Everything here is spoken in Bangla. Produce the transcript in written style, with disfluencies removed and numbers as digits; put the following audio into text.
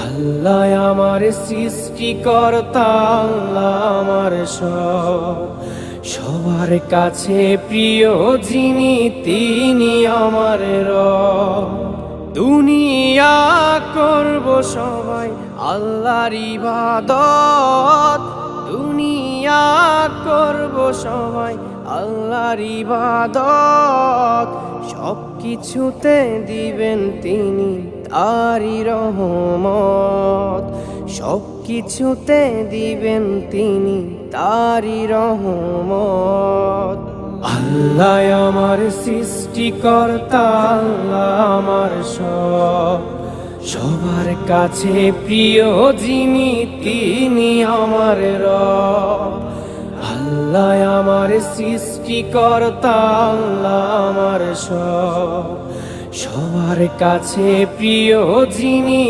আল্লাহ আমার সৃষ্টিকর্তা, আল্লাহ আমার সব, সবার কাছে প্রিয় যিনি তিনি আমার রব। দুনিয়া করব সবাই আল্লাহর ইবাদত, দুনিয়া করব সবাই আল্লাহর ইবাদত, সব কিছুতে দিবেন তিনি তারি রহমত, সব কিছুতে দিবেন তিনি তারি রহমত। আল্লাহ আমার সৃষ্টিকর্তা, আল্লাহ আমার সব, সবার কাছে প্রিয় যিনি তিনি আমার রব। আল্লাহ আমার সৃষ্টিকর্তা, আল্লাহ আমার সব, সবার কাছে প্রিয় যিনি